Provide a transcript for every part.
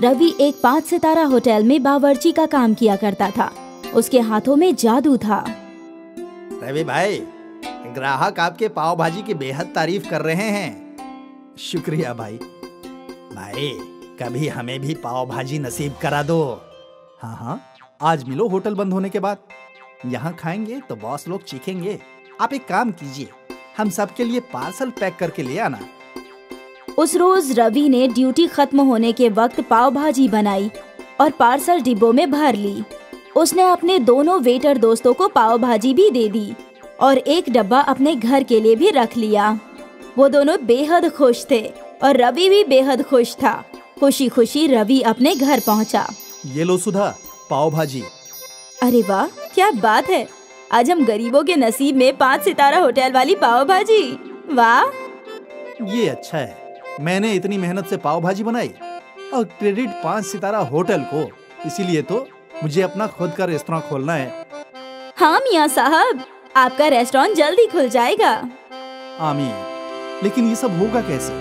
रवि एक 5 सितारा होटल में बावर्ची का काम किया करता था। उसके हाथों में जादू था। रवि भाई, ग्राहक आपके पाव भाजी की बेहद तारीफ कर रहे हैं। शुक्रिया भाई। भाई, कभी हमें भी पाव भाजी नसीब करा दो। हाँ हाँ, आज मिलो होटल बंद होने के बाद। यहाँ खाएंगे तो बॉस लोग चीखेंगे। आप एक काम कीजिए, हम सबके लिए पार्सल पैक करके ले आना। उस रोज रवि ने ड्यूटी खत्म होने के वक्त पाव भाजी बनाई और पार्सल डिब्बों में भर ली। उसने अपने दोनों वेटर दोस्तों को पाव भाजी भी दे दी और एक डब्बा अपने घर के लिए भी रख लिया। वो दोनों बेहद खुश थे और रवि भी बेहद खुश था। खुशी खुशी रवि अपने घर पहुंचा। ये लो सुधा, पाव भाजी। अरे वाह, क्या बात है। आज हम गरीबों के नसीब में 5 सितारा होटल वाली पाव भाजी। वाह, ये अच्छा है। मैंने इतनी मेहनत से पाव भाजी बनाई और क्रेडिट 5 सितारा होटल को। इसीलिए तो मुझे अपना खुद का रेस्टोरेंट खोलना है। हाँ मियाँ साहब, आपका रेस्टोरेंट जल्दी खुल जाएगा। आमीन। लेकिन ये सब होगा कैसे?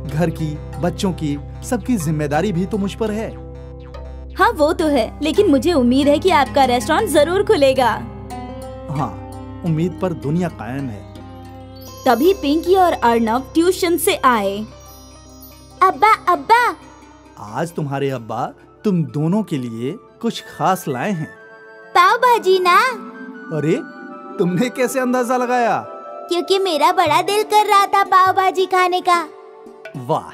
घर की, बच्चों की, सबकी जिम्मेदारी भी तो मुझ पर है। हाँ वो तो है, लेकिन मुझे उम्मीद है कि आपका रेस्टोरेंट जरूर खुलेगा। हाँ, उम्मीद पर दुनिया कायम है। तभी पिंकी और अर्नव ट्यूशन से आए। अब्बा अब्बा, आज तुम्हारे अब्बा तुम दोनों के लिए कुछ खास लाए हैं। पाव भाजी ना? अरे, तुमने कैसे अंदाजा लगाया? क्योंकि मेरा बड़ा दिल कर रहा था पाव भाजी खाने का। वाह,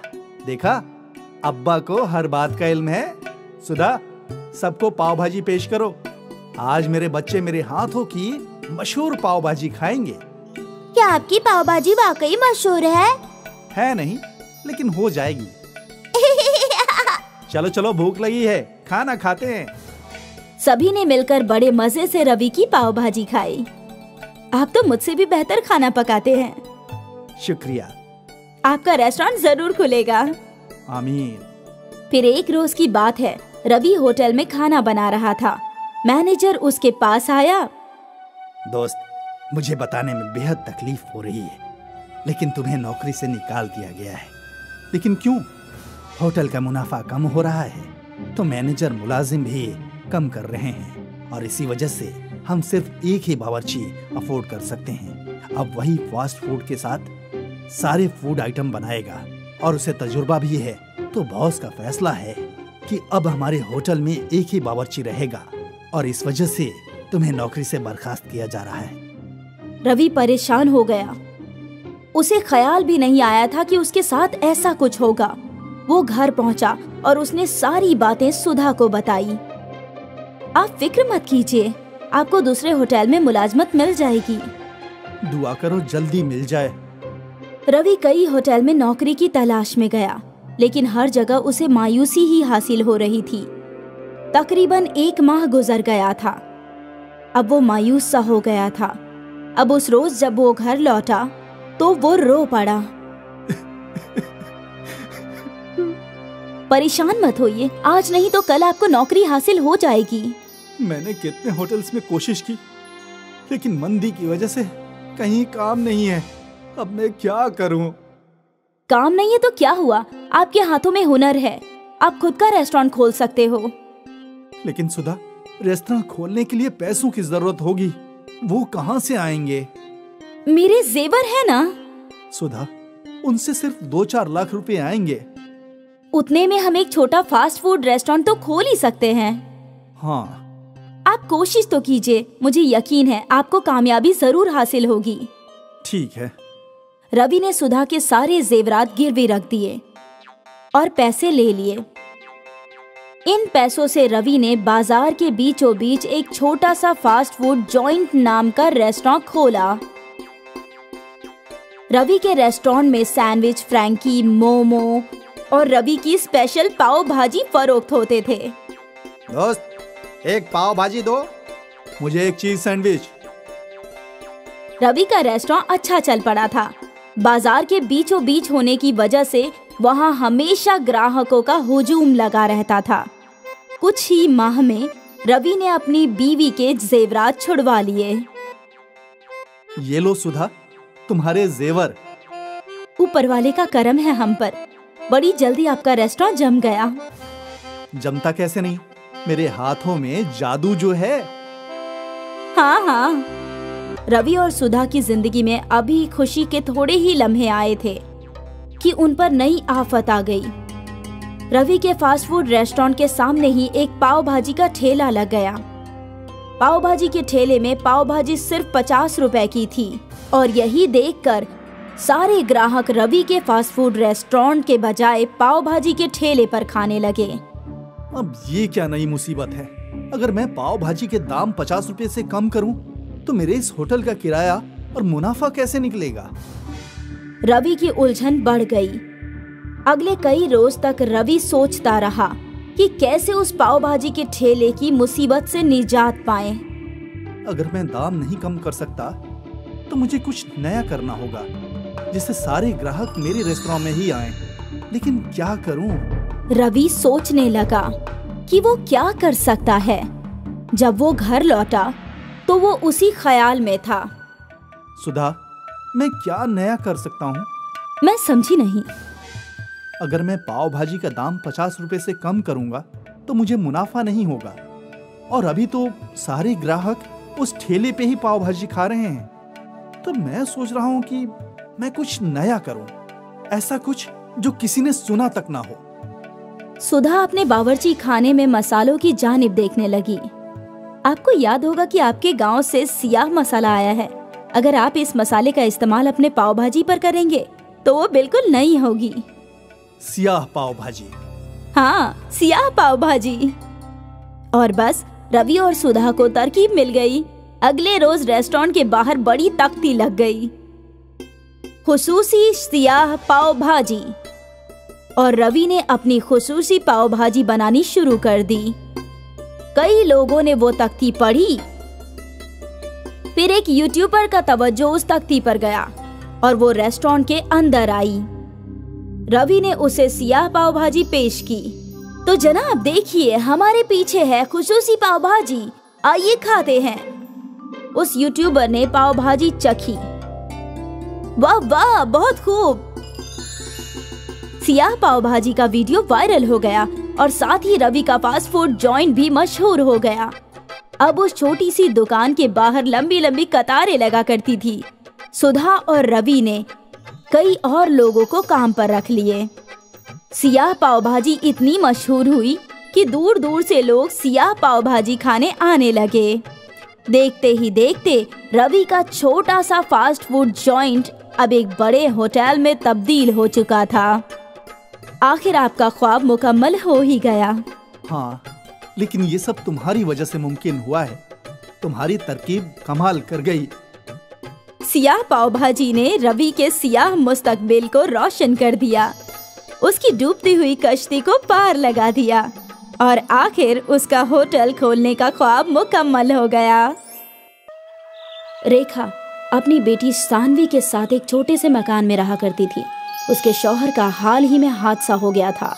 देखा, अब्बा को हर बात का इल्म है। सुधा, सबको पाव भाजी पेश करो। आज मेरे बच्चे मेरे हाथों की मशहूर पाव भाजी खाएंगे। क्या आपकी पाव भाजी वाकई मशहूर है? है नहीं, लेकिन हो जाएगी। चलो चलो, भूख लगी है, खाना खाते हैं। सभी ने मिलकर बड़े मजे से रवि की पाव भाजी खाई। आप तो मुझसे भी बेहतर खाना पकाते हैं। शुक्रिया। आपका रेस्टोरेंट जरूर खुलेगा। आमीन। फिर एक रोज की बात है, रवि होटल में खाना बना रहा था। मैनेजर उसके पास आया। दोस्त, मुझे बताने में बेहद तकलीफ हो रही है, लेकिन तुम्हें नौकरी से निकाल दिया गया है। लेकिन क्यों? होटल का मुनाफा कम हो रहा है, तो मैनेजर मुलाजिम भी कम कर रहे हैं और इसी वजह से हम सिर्फ एक ही बावर्ची अफोर्ड कर सकते हैं। अब वही फास्ट फूड के साथ सारे फूड आइटम बनाएगा और उसे तजुर्बा भी है। तो बॉस का फैसला है कि अब हमारे होटल में एक ही बावर्ची रहेगा और इस वजह से तुम्हें नौकरी से बर्खास्त किया जा रहा है। रवि परेशान हो गया। उसे ख्याल भी नहीं आया था कि उसके साथ ऐसा कुछ होगा। वो घर पहुंचा और उसने सारी बातें सुधा को बताई। आप फिक्र मत कीजिए, आपको दूसरे होटल में मुलाजमत मिल जाएगी। दुआ करो जल्दी मिल जाए। रवि कई होटल में नौकरी की तलाश में गया, लेकिन हर जगह उसे मायूसी ही हासिल हो रही थी। तकरीबन 1 माह गुजर गया था। अब वो मायूस सा हो गया था। अब उस रोज जब वो घर लौटा तो वो रो पड़ा। परेशान मत होइए, आज नहीं तो कल आपको नौकरी हासिल हो जाएगी। मैंने कितने होटल्स में कोशिश की, लेकिन मंदी की वजह से कहीं काम नहीं है। अब मैं क्या करूं? काम नहीं है तो क्या हुआ, आपके हाथों में हुनर है। आप खुद का रेस्टोरेंट खोल सकते हो। लेकिन सुधा, रेस्टोरेंट खोलने के लिए पैसों की जरूरत होगी, वो कहाँ से आएंगे? मेरे जेवर है ना। सुधा, उनसे सिर्फ 2-4 लाख रुपए आएंगे। उतने में हम एक छोटा फास्ट फूड रेस्टोरेंट तो खोल ही सकते हैं। हाँ, आप कोशिश तो कीजिए, मुझे यकीन है आपको कामयाबी जरूर हासिल होगी। ठीक है। रवि ने सुधा के सारे जेवरात गिरवी रख दिए और पैसे ले लिए। इन पैसों से रवि ने बाजार के बीचों बीच एक छोटा सा फास्ट फूड जॉइंट नाम का रेस्टोरेंट खोला। रवि के रेस्टोरेंट में सैंडविच, फ्रैंकी, मोमो और रवि की स्पेशल पाव भाजी फरोख्त होते थे। दोस्त, एक पाव भाजी दो, मुझे एक चीज सैंडविच। रवि का रेस्टोरेंट अच्छा चल पड़ा था। बाजार के बीचों बीच होने की वजह से वहाँ हमेशा ग्राहकों का हुजूम लगा रहता था। कुछ ही माह में रवि ने अपनी बीवी के जेवरात छुड़वा लिए। ये लो सुधा, तुम्हारे जेवर। ऊपर वाले का करम है हम पर। बड़ी जल्दी आपका रेस्टोरेंट जम गया। जमता कैसे नहीं? मेरे हाथों में जादू जो है। हाँ हाँ, रवि और सुधा की जिंदगी में अभी खुशी के थोड़े ही लम्हे आए थे कि उन पर नई आफत आ गई। रवि के फास्ट फूड रेस्टोरेंट के सामने ही एक पाव भाजी का ठेला लग गया। पाव भाजी के ठेले में पाव भाजी सिर्फ 50 रुपए की थी और यही देखकर सारे ग्राहक रवि के फास्ट फूड रेस्टोरेंट के बजाय पाव भाजी के ठेले पर खाने लगे। अब ये क्या नई मुसीबत है? अगर मैं पाव भाजी के दाम 50 रुपए से कम करूं, तो मेरे इस होटल का किराया और मुनाफा कैसे निकलेगा? रवि की उलझन बढ़ गई। अगले कई रोज तक रवि सोचता रहा कि कैसे उस पाव भाजी के ठेले की मुसीबत से निजात पाए। अगर मैं दाम नहीं कम कर सकता, तो मुझे कुछ नया करना होगा जिससे सारे ग्राहक मेरे रेस्टोरेंट में ही आएं। लेकिन क्या करूं? रवि सोचने लगा कि वो क्या कर सकता है। जब वो घर लौटा तो वो उसी ख्याल में था। सुधा, मैं क्या नया कर सकता हूँ? मैं समझी नहीं। अगर मैं पाव भाजी का दाम 50 रुपए से कम करूंगा तो मुझे मुनाफा नहीं होगा, और अभी तो सारे ग्राहक उस ठेले पे ही पाव भाजी खा रहे हैं। तो मैं सोच रहा हूँ कि मैं कुछ नया करूं, ऐसा कुछ जो किसी ने सुना तक ना हो। सुधा अपने बावर्ची खाने में मसालों की जानिब देखने लगी। आपको याद होगा कि आपके गांव से सियाह मसाला आया है। अगर आप इस मसाले का इस्तेमाल अपने पाव भाजी पर करेंगे तो वो बिल्कुल नई होगी। सियाह पाव भाजी? हाँ, सियाह पाव भाजी। और बस रवि और सुधा को तरकीब मिल गई। अगले रोज रेस्टोरेंट के बाहर बड़ी तख्ती लग गई, खुसूसी सियाह पाव भाजी। और रवि ने अपनी खुसूसी पाव भाजी बनानी शुरू कर दी। कई लोगों ने वो तख्ती पढ़ी। फिर एक यूट्यूबर का तवज्जो उस तख्ती पर गया और वो रेस्टोरेंट के अंदर आई। रवि ने उसे सियाह पाव भाजी पेश की। तो जनाब देखिए, हमारे पीछे है खुसूसी पाव भाजी, आइए खाते हैं। उस यूट्यूबर ने पाव भाजी चखी। वाह वाह, बहुत खूब। सियाह पाव भाजी का वीडियो वायरल हो गया और साथ ही रवि का फास्ट फूड जॉइंट भी मशहूर हो गया। अब उस छोटी सी दुकान के बाहर लंबी लंबी कतारें लगा करती थी। सुधा और रवि ने कई और लोगों को काम पर रख लिए। सियाह पाव भाजी इतनी मशहूर हुई कि दूर दूर से लोग सियाह पाव भाजी खाने आने लगे। देखते ही देखते रवि का छोटा सा फास्ट फूड जॉइंट अब एक बड़े होटल में तब्दील हो चुका था। आखिर आपका ख्वाब मुकम्मल हो ही गया। हाँ, लेकिन ये सब तुम्हारी वजह से मुमकिन हुआ है। तुम्हारी तरकीब कमाल कर गई। सियाह पाव भाजी ने रवि के सियाह मुस्तकबिल को रोशन कर दिया, उसकी डूबती हुई कश्ती को पार लगा दिया और आखिर उसका होटल खोलने का ख्वाब मुकम्मल हो गया। रेखा अपनी बेटी सानवी के साथ एक छोटे से मकान में रहा करती थी। उसके शौहर का हाल ही में हादसा हो गया था,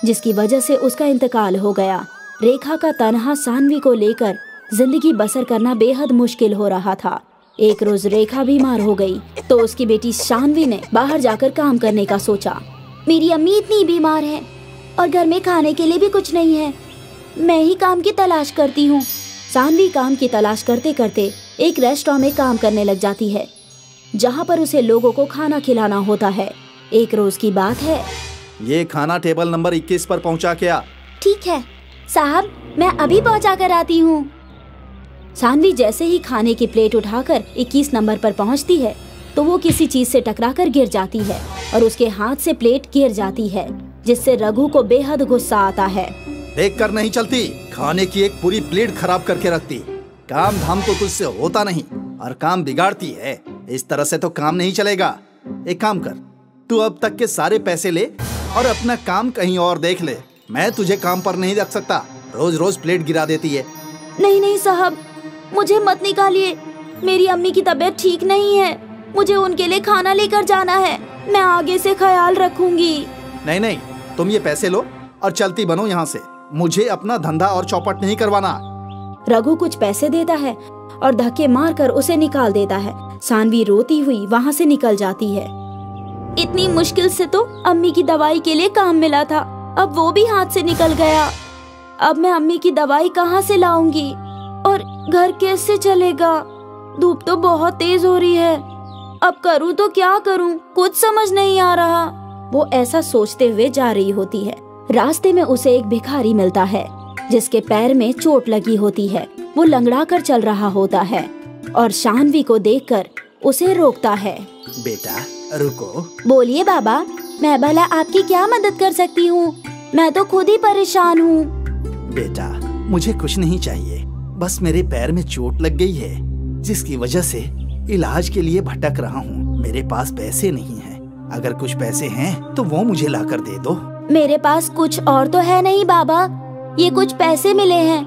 जिसकी वजह से उसका इंतकाल हो गया। रेखा का तन्हा सानवी को लेकर जिंदगी बसर करना बेहद मुश्किल हो रहा था। एक रोज रेखा बीमार हो गई तो उसकी बेटी सानवी ने बाहर जाकर काम करने का सोचा। मेरी अम्मी इतनी बीमार है और घर में खाने के लिए भी कुछ नहीं है, मैं ही काम की तलाश करती हूँ। सानवी काम की तलाश करते करते एक रेस्टोरेंट में काम करने लग जाती है, जहाँ पर उसे लोगों को खाना खिलाना होता है। एक रोज की बात है। ये खाना टेबल नंबर 21 पर पहुँचा क्या? ठीक है साहब, मैं अभी पहुँचा कर आती हूँ। सानवी जैसे ही खाने की प्लेट उठाकर 21 नंबर पर पहुँचती है तो वो किसी चीज से टकराकर गिर जाती है और उसके हाथ से प्लेट गिर जाती है, जिससे रघु को बेहद गुस्सा आता है। देखकर नहीं चलती, खाने की एक पूरी प्लेट खराब करके रखती। काम धाम तो तुझसे होता नहीं और काम बिगाड़ती है। इस तरह से तो काम नहीं चलेगा। एक काम कर, तू अब तक के सारे पैसे ले और अपना काम कहीं और देख ले। मैं तुझे काम पर नहीं रख सकता, रोज रोज प्लेट गिरा देती है। नहीं नहीं साहब, मुझे मत निकालिए। मेरी अम्मी की तबीयत ठीक नहीं है, मुझे उनके लिए खाना लेकर जाना है। मैं आगे से ख्याल रखूंगी। नहीं नहीं, तुम ये पैसे लो और चलती बनो यहाँ से। मुझे अपना धंधा और चौपट नहीं करवाना। रघु कुछ पैसे देता है और धक्के मारकर उसे निकाल देता है। सानवी रोती हुई वहाँ से निकल जाती है। इतनी मुश्किल से तो अम्मी की दवाई के लिए काम मिला था, अब वो भी हाथ से निकल गया। अब मैं अम्मी की दवाई कहाँ से लाऊंगी और घर कैसे चलेगा? धूप तो बहुत तेज हो रही है। अब करूँ तो क्या करूँ, कुछ समझ नहीं आ रहा। वो ऐसा सोचते हुए जा रही होती है। रास्ते में उसे एक भिखारी मिलता है जिसके पैर में चोट लगी होती है। वो लंगड़ा कर चल रहा होता है और शानवी को देखकर उसे रोकता है। बेटा रुको। बोलिए बाबा, मैं भला आपकी क्या मदद कर सकती हूँ? मैं तो खुद ही परेशान हूँ। बेटा मुझे कुछ नहीं चाहिए, बस मेरे पैर में चोट लग गई है जिसकी वजह से इलाज के लिए भटक रहा हूँ। मेरे पास पैसे नहीं हैं। अगर कुछ पैसे हैं तो वो मुझे लाकर दे दो। मेरे पास कुछ और तो है नहीं बाबा, ये कुछ पैसे मिले हैं।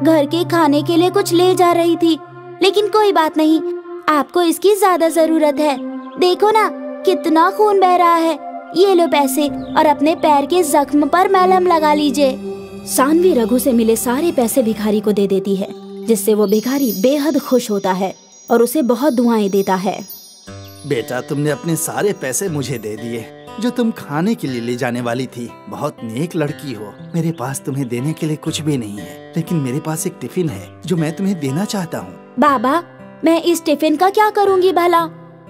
घर के खाने के लिए कुछ ले जा रही थी, लेकिन कोई बात नहीं, आपको इसकी ज्यादा जरूरत है। देखो ना कितना खून बह रहा है। ये लो पैसे और अपने पैर के जख्म पर मलहम लगा लीजिए। शानवी रघु से मिले सारे पैसे भिखारी को दे देती है, जिससे वो भिखारी बेहद खुश होता है और उसे बहुत दुआएं देता है। बेटा तुमने अपने सारे पैसे मुझे दे दिए जो तुम खाने के लिए ले जाने वाली थी। बहुत नेक लड़की हो। मेरे पास तुम्हें देने के लिए कुछ भी नहीं है, लेकिन मेरे पास एक टिफिन है जो मैं तुम्हें देना चाहता हूँ। बाबा मैं इस टिफिन का क्या करूँगी भला?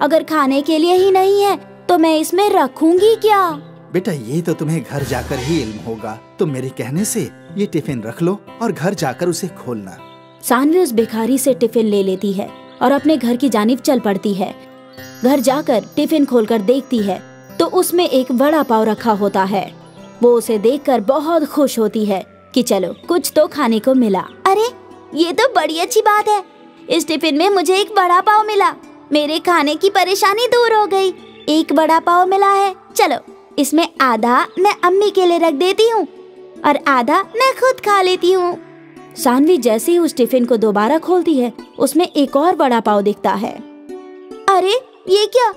अगर खाने के लिए ही नहीं है तो मैं इसमें रखूंगी क्या? बेटा ये तो तुम्हें घर जाकर ही इल्म होगा। तुम मेरे कहने से ये टिफिन रख लो और घर जाकर उसे खोलना। शानवी उस भिखारी से टिफिन ले लेती है और अपने घर की जानिब चल पड़ती है। घर जाकर टिफिन खोलकर देखती है तो उसमें एक वड़ा पाव रखा होता है। वो उसे देखकर बहुत खुश होती है कि चलो कुछ तो खाने को मिला। अरे ये तो बड़ी अच्छी बात है, इस टिफिन में मुझे एक वड़ा पाव मिला। मेरे खाने की परेशानी दूर हो गई। एक वड़ा पाव मिला है, चलो इसमें आधा मैं अम्मी के लिए रख देती हूँ और आधा मैं खुद खा लेती हूँ। शानवी जैसे ही उस टिफिन को दोबारा खोलती है, उसमें एक और वड़ा पाव दिखता है। अरे ये क्या?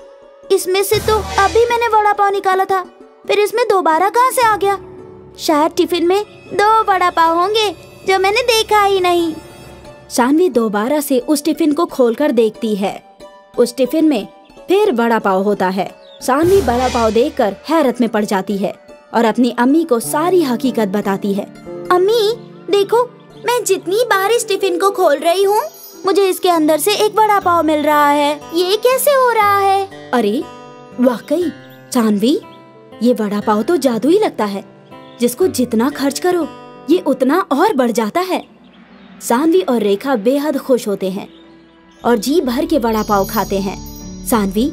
इसमें से तो अभी मैंने वड़ा पाव निकाला था, फिर इसमें दोबारा कहाँ से आ गया? शायद टिफिन में 2 वड़ा पाव होंगे जो मैंने देखा ही नहीं। शानवी दोबारा से उस टिफिन को खोलकर देखती है। उस टिफिन में फिर वड़ा पाव होता है। शानवी वड़ा पाव देखकर हैरत में पड़ जाती है और अपनी अम्मी को सारी हकीकत बताती है। अम्मी देखो, मैं जितनी बार इस टिफिन को खोल रही हूँ मुझे इसके अंदर से एक वड़ा पाव मिल रहा है। ये कैसे हो रहा है? अरे वाकई शानवी, ये वड़ा पाव तो जादुई लगता है। जिसको जितना खर्च करो ये उतना और बढ़ जाता है। शानवी और रेखा बेहद खुश होते हैं और जी भर के वड़ा पाव खाते हैं। शानवी,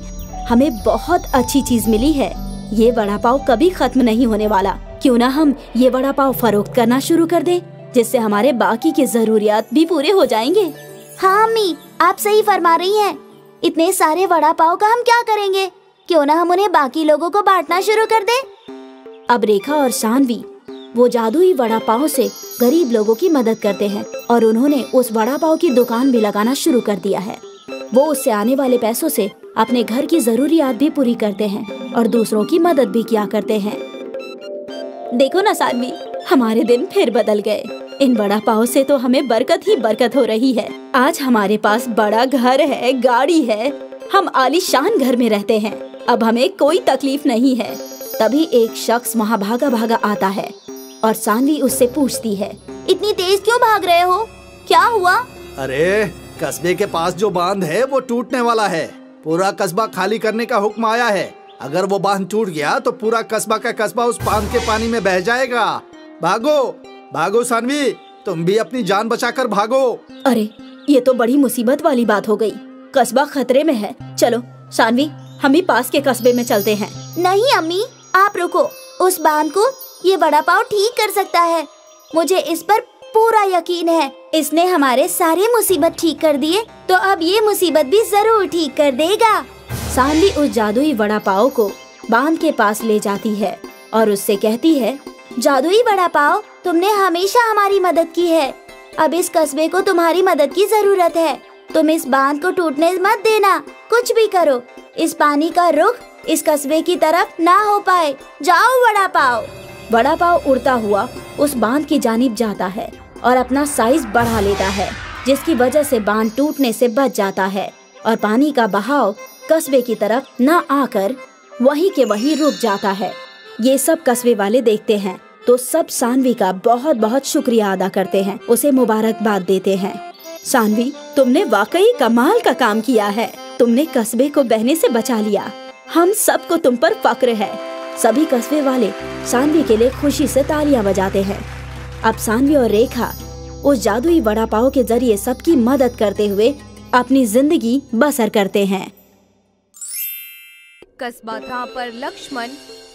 हमें बहुत अच्छी चीज मिली है। ये वड़ा पाव कभी खत्म नहीं होने वाला। क्यों ना हम ये वड़ा पाव फरोख्त करना शुरू कर दें, जिससे हमारे बाकी के जरूरियात भी पूरे हो जाएंगे। हाँ अम्मी, आप सही फरमा रही हैं। इतने सारे वड़ा पाव का हम क्या करेंगे? क्यों ना हम उन्हें बाकी लोगों को बांटना शुरू कर दें। अब रेखा और शानवी वो जादुई वड़ा पाव से गरीब लोगों की मदद करते हैं और उन्होंने उस वड़ा पाव की दुकान भी लगाना शुरू कर दिया है। वो उससे आने वाले पैसों से अपने घर की जरूरियात भी पूरी करते हैं और दूसरों की मदद भी किया करते हैं। देखो ना शानवी, हमारे दिन फिर बदल गए। इन वड़ा पाव से तो हमें बरकत ही बरकत हो रही है। आज हमारे पास बड़ा घर है, गाड़ी है, हम आलीशान घर में रहते हैं। अब हमें कोई तकलीफ नहीं है। तभी एक शख्स वहाँ भागा भागा आता है और शानवी उससे पूछती है, इतनी तेज क्यों भाग रहे हो? क्या हुआ? अरे कस्बे के पास जो बांध है वो टूटने वाला है। पूरा कस्बा खाली करने का हुक्म आया है। अगर वो बांध टूट गया तो पूरा कस्बा का कस्बा उस बांध के पानी में बह जाएगा। भागो भागो शानवी, तुम भी अपनी जान बचाकर भागो। अरे ये तो बड़ी मुसीबत वाली बात हो गई। कस्बा खतरे में है। चलो शानवी, हम भी पास के कस्बे में चलते हैं। नहीं अम्मी, आप रुको। उस बांध को ये वड़ा पाव ठीक कर सकता है। मुझे इस पर पूरा यकीन है। इसने हमारे सारे मुसीबत ठीक कर दिए तो अब ये मुसीबत भी जरूर ठीक कर देगा। शानवी उस जादुई वड़ा पाव को बांध के पास ले जाती है और उससे कहती है, जादुई वड़ा पाव, तुमने हमेशा हमारी मदद की है। अब इस कस्बे को तुम्हारी मदद की जरूरत है। तुम इस बांध को टूटने मत देना। कुछ भी करो, इस पानी का रुख इस कस्बे की तरफ ना हो पाए। जाओ वड़ा पाव। वड़ा पाव उड़ता हुआ उस बांध की जानिब जाता है और अपना साइज बढ़ा लेता है, जिसकी वजह से बांध टूटने से बच जाता है और पानी का बहाव कस्बे की तरफ न आकर वहीं के वहीं रुक जाता है। ये सब कस्बे वाले देखते हैं तो सब सानवी का बहुत बहुत शुक्रिया अदा करते हैं, उसे मुबारकबाद देते हैं। सानवी, तुमने वाकई कमाल का काम किया है। तुमने कस्बे को बहने से बचा लिया। हम सबको तुम पर फक्र है। सभी कस्बे वाले सानवी के लिए खुशी से तालियां बजाते हैं। अब सानवी और रेखा उस जादुई वड़ा पाव के जरिए सबकी मदद करते हुए अपनी जिंदगी बसर करते हैं। कस्बा था पर लक्ष्मण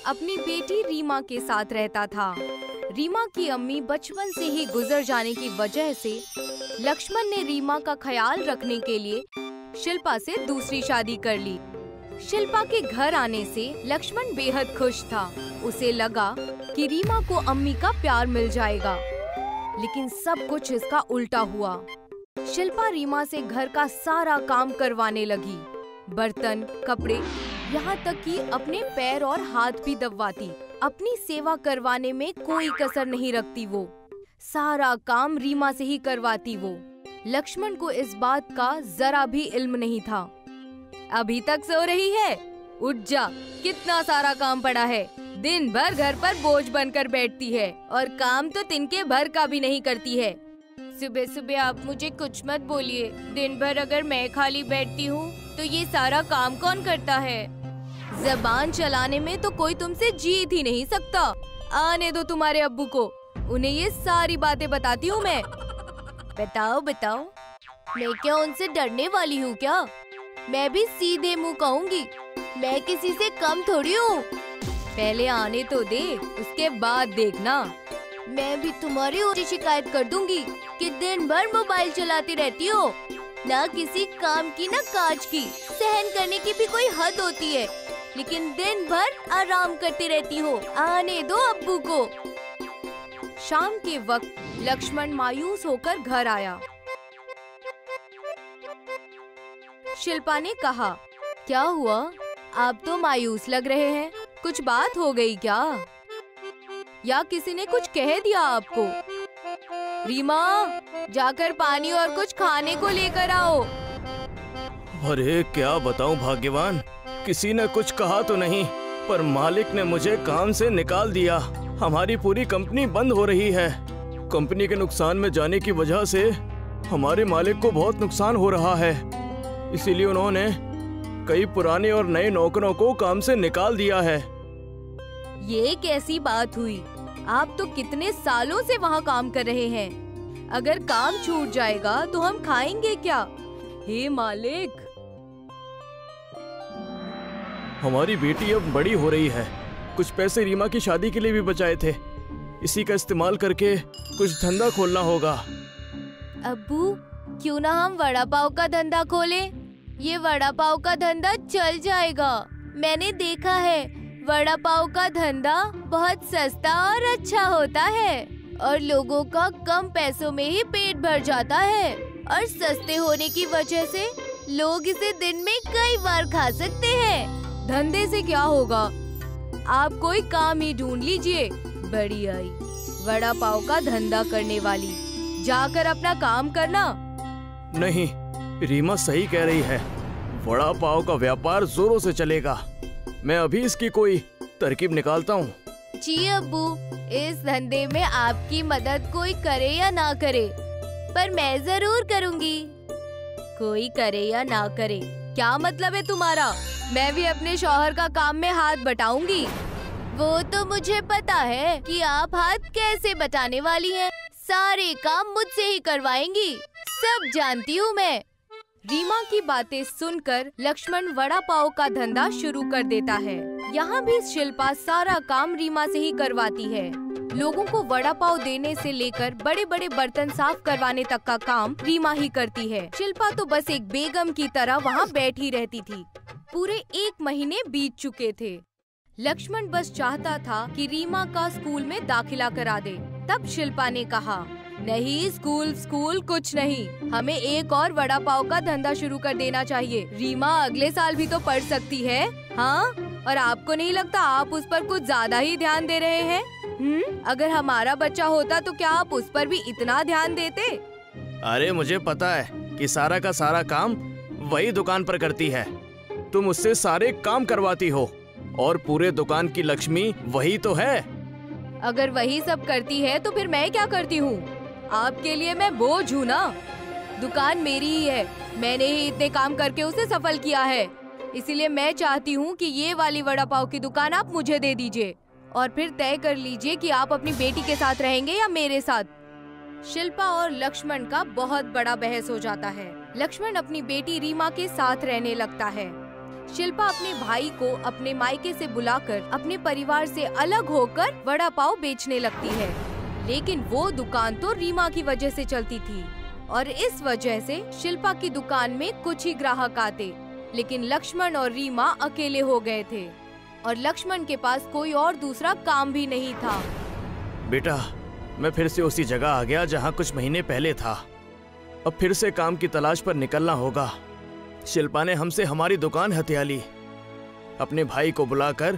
अपनी बेटी रीमा के साथ रहता था। रीमा की अम्मी बचपन से ही गुजर जाने की वजह से लक्ष्मण ने रीमा का ख्याल रखने के लिए शिल्पा से दूसरी शादी कर ली। शिल्पा के घर आने से लक्ष्मण बेहद खुश था। उसे लगा कि रीमा को अम्मी का प्यार मिल जाएगा, लेकिन सब कुछ इसका उल्टा हुआ। शिल्पा रीमा से घर का सारा काम करवाने लगी, बर्तन, कपड़े, यहाँ तक कि अपने पैर और हाथ भी दबवाती। अपनी सेवा करवाने में कोई कसर नहीं रखती वो। सारा काम रीमा से ही करवाती वो। लक्ष्मण को इस बात का जरा भी इल्म नहीं था। अभी तक सो रही है? उठ जा, कितना सारा काम पड़ा है। दिन भर घर पर बोझ बनकर बैठती है और काम तो तिनके भर का भी नहीं करती है। सुबह सुबह आप मुझे कुछ मत बोलिए। दिन भर अगर मैं खाली बैठती हूँ तो ये सारा काम कौन करता है? जबान चलाने में तो कोई तुमसे जीत ही नहीं सकता। आने दो तुम्हारे अब्बू को, उन्हें ये सारी बातें बताती हूँ मैं। बताओ बताओ, मैं क्या उनसे डरने वाली हूँ क्या? मैं भी सीधे मुंह कहूँगी, मैं किसी से कम थोड़ी हूँ। पहले आने तो दे, उसके बाद देखना। मैं भी तुम्हारी ऊँची शिकायत कर दूंगी कि दिन भर मोबाइल चलाती रहती हो। ना किसी काम की ना काज की। सहन करने की भी कोई हद होती है, लेकिन दिन भर आराम करती रहती हो। आने दो अब्बू को। शाम के वक्त लक्ष्मण मायूस होकर घर आया। शिल्पा ने कहा, क्या हुआ? आप तो मायूस लग रहे हैं। कुछ बात हो गई क्या? या किसी ने कुछ कह दिया आपको? रीमा, जाकर पानी और कुछ खाने को लेकर आओ। अरे क्या बताऊं भाग्यवान, किसी ने कुछ कहा तो नहीं, पर मालिक ने मुझे काम से निकाल दिया। हमारी पूरी कंपनी बंद हो रही है। कंपनी के नुकसान में जाने की वजह से हमारे मालिक को बहुत नुकसान हो रहा है। इसीलिए उन्होंने कई पुराने और नए नौकरों को काम से निकाल दिया है। ये कैसी बात हुई? आप तो कितने सालों से वहाँ काम कर रहे हैं। अगर काम छूट जाएगा तो हम खाएंगे क्या? हे मालिक। हमारी बेटी अब बड़ी हो रही है। कुछ पैसे रीमा की शादी के लिए भी बचाए थे। इसी का इस्तेमाल करके कुछ धंधा खोलना होगा। अब्बू, क्यों ना हम वड़ा पाव का धंधा खोलें? ये वड़ा पाव का धंधा चल जाएगा। मैंने देखा है, वड़ा पाव का धंधा बहुत सस्ता और अच्छा होता है और लोगों का कम पैसों में ही पेट भर जाता है। और सस्ते होने की वजह से लोग इसे दिन में कई बार खा सकते हैं। धंधे से क्या होगा? आप कोई काम ही ढूंढ लीजिए। बड़ी आई वड़ा पाव का धंधा करने वाली, जाकर अपना काम करना। नहीं, रीमा सही कह रही है। वड़ा पाव का व्यापार जोरों से चलेगा। मैं अभी इसकी कोई तरकीब निकालता हूँ। जी अब्बू, इस धंधे में आपकी मदद कोई करे या ना करे, पर मैं जरूर करूँगी। कोई करे या ना करे, क्या मतलब है तुम्हारा? मैं भी अपने शौहर का काम में हाथ बटाऊंगी। वो तो मुझे पता है कि आप हाथ कैसे बटाने वाली हैं। सारे काम मुझसे ही करवाएंगी, सब जानती हूँ मैं। रीमा की बातें सुनकर लक्ष्मण वड़ा पाव का धंधा शुरू कर देता है। यहाँ भी शिल्पा सारा काम रीमा से ही करवाती है। लोगों को वड़ा पाव देने से लेकर बड़े बड़े बर्तन साफ करवाने तक का काम रीमा ही करती है। शिल्पा तो बस एक बेगम की तरह वहाँ बैठी रहती थी। पूरे 1 महीने बीत चुके थे। लक्ष्मण बस चाहता था कि रीमा का स्कूल में दाखिला करा दे। तब शिल्पा ने कहा, नहीं, स्कूल कुछ नहीं, हमें एक और वड़ा पाव का धंधा शुरू कर देना चाहिए। रीमा अगले साल भी तो पढ़ सकती है। हाँ, और आपको नहीं लगता आप उस पर कुछ ज्यादा ही ध्यान दे रहे हैं? अगर हमारा बच्चा होता तो क्या आप उस पर भी इतना ध्यान देते? अरे मुझे पता है कि सारा का सारा काम वही दुकान पर करती है। तुम उससे सारे काम करवाती हो और पूरे दुकान की लक्ष्मी वही तो है। अगर वही सब करती है तो फिर मैं क्या करती हूँ? आपके लिए मैं बोझ हूँ ना। दुकान मेरी ही है, मैंने ही इतने काम करके उसे सफल किया है। इसीलिए मैं चाहती हूँ कि ये वाली वड़ा पाव की दुकान आप मुझे दे दीजिए और फिर तय कर लीजिए कि आप अपनी बेटी के साथ रहेंगे या मेरे साथ। शिल्पा और लक्ष्मण का बहुत बड़ा बहस हो जाता है। लक्ष्मण अपनी बेटी रीमा के साथ रहने लगता है। शिल्पा अपने भाई को अपने मायके से बुलाकर अपने परिवार से अलग होकर वड़ा पाव बेचने लगती है। लेकिन वो दुकान तो रीमा की वजह से चलती थी और इस वजह से शिल्पा की दुकान में कुछ ही ग्राहक आते, लेकिन लक्ष्मण और रीमा अकेले हो गए थे और लक्ष्मण के पास कोई और दूसरा काम भी नहीं था। बेटा, मैं फिर से उसी जगह आ गया जहाँ कुछ महीने पहले था। अब फिर से काम की तलाश पर निकलना होगा। शिल्पा ने हमसे हमारी दुकान हथिया ली। अपने भाई को बुलाकर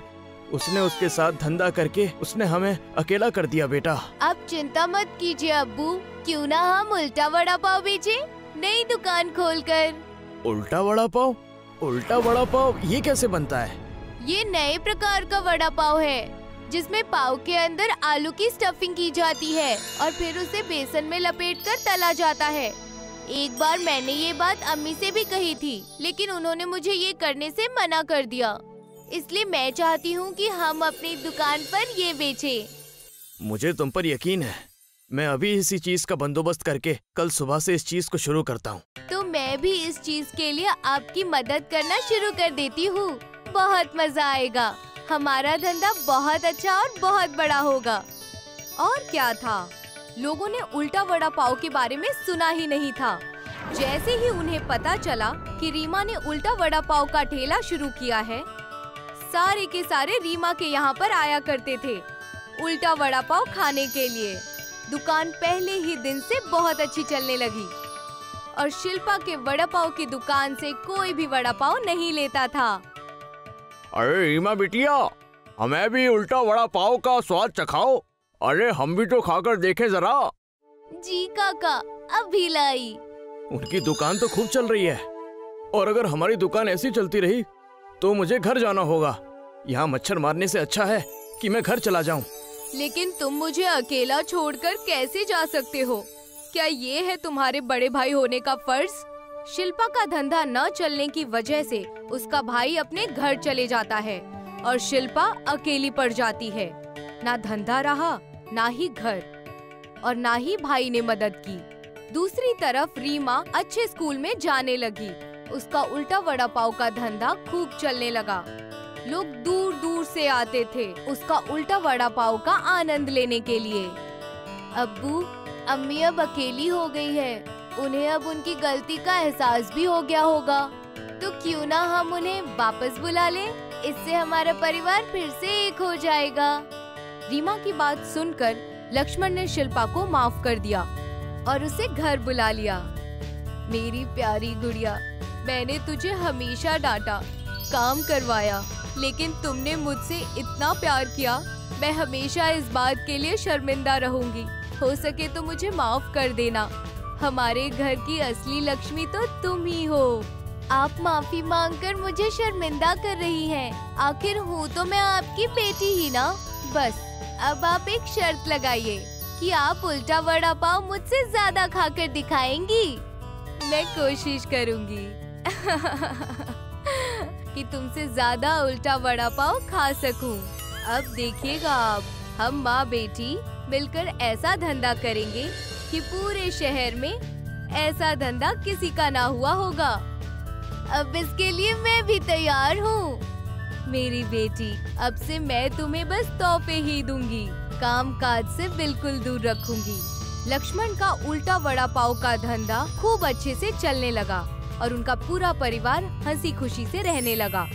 उसने उसके साथ धंधा करके उसने हमें अकेला कर दिया। बेटा, अब चिंता मत कीजिए अब्बू, क्यों ना हम उल्टा वड़ा पाव बेचे नई दुकान खोलकर। उल्टा वड़ा पाव? उल्टा वड़ा पाव ये कैसे बनता है? ये नए प्रकार का वड़ा पाव है जिसमें पाव के अंदर आलू की स्टफिंग की जाती है और फिर उसे बेसन में लपेटकर तला जाता है। एक बार मैंने ये बात अम्मी से भी कही थी, लेकिन उन्होंने मुझे ये करने से मना कर दिया। इसलिए मैं चाहती हूँ कि हम अपनी दुकान पर ये बेचें। मुझे तुम पर यकीन है। मैं अभी इसी चीज का बंदोबस्त करके कल सुबह से इस चीज को शुरू करता हूँ। तो मैं भी इस चीज के लिए आपकी मदद करना शुरू कर देती हूँ। बहुत मजा आएगा। हमारा धंधा बहुत अच्छा और बहुत बड़ा होगा। और क्या था, लोगों ने उल्टा वड़ा पाव के बारे में सुना ही नहीं था। जैसे ही उन्हें पता चला कि रीमा ने उल्टा वड़ा पाव का ठेला शुरू किया है, सारे के सारे रीमा के यहाँ पर आया करते थे उल्टा वड़ा पाव खाने के लिए। दुकान पहले ही दिन से बहुत अच्छी चलने लगी और शिल्पा के वड़ा पाव की दुकान से कोई भी वड़ा पाव नहीं लेता था। अरे रीमा बिटिया, हमें भी उल्टा वड़ा पाव का स्वाद चखाओ। अरे हम भी तो खाकर देखें जरा। जी काका, अभी लाई। उनकी दुकान तो खूब चल रही है और अगर हमारी दुकान ऐसी चलती रही तो मुझे घर जाना होगा। यहाँ मच्छर मारने से अच्छा है कि मैं घर चला जाऊँ। लेकिन तुम मुझे अकेला छोड़कर कैसे जा सकते हो? क्या ये है तुम्हारे बड़े भाई होने का फर्ज? शिल्पा का धंधा न चलने की वजह से उसका भाई अपने घर चले जाता है और शिल्पा अकेली पड़ जाती है। ना धंधा रहा, ना ही घर और ना ही भाई ने मदद की। दूसरी तरफ रीमा अच्छे स्कूल में जाने लगी। उसका उल्टा वड़ा पाव का धंधा खूब चलने लगा। लोग दूर दूर से आते थे उसका उल्टा वड़ा पाव का आनंद लेने के लिए। अब्बू, अम्मी अब अकेली हो गई है। उन्हें अब उनकी गलती का एहसास भी हो गया होगा। तो क्यों ना हम उन्हें वापस बुला लें? इससे हमारा परिवार फिर से एक हो जाएगा। रीमा की बात सुनकर लक्ष्मण ने शिल्पा को माफ कर दिया और उसे घर बुला लिया। मेरी प्यारी गुड़िया, मैंने तुझे हमेशा डांटा, काम करवाया, लेकिन तुमने मुझसे इतना प्यार किया। मैं हमेशा इस बात के लिए शर्मिंदा रहूंगी। हो सके तो मुझे माफ कर देना। हमारे घर की असली लक्ष्मी तो तुम ही हो। आप माफी मांगकर मुझे शर्मिंदा कर रही हैं। आखिर हूँ तो मैं आपकी बेटी ही ना। बस अब आप एक शर्त लगाइए कि आप उल्टा वड़ा पाव मुझसे ज्यादा खाकर दिखाएंगी। मैं कोशिश करूंगी कि तुमसे ज्यादा उल्टा वड़ा पाव खा सकूं। अब देखिएगा आप, हम माँ बेटी मिलकर ऐसा धंधा करेंगे कि पूरे शहर में ऐसा धंधा किसी का ना हुआ होगा। अब इसके लिए मैं भी तैयार हूँ। मेरी बेटी, अब से मैं तुम्हें बस तोहफे ही दूंगी, काम काज से बिल्कुल दूर रखूंगी। लक्ष्मण का उल्टा वड़ा पाव का धंधा खूब अच्छे से चलने लगा और उनका पूरा परिवार हंसी खुशी से रहने लगा।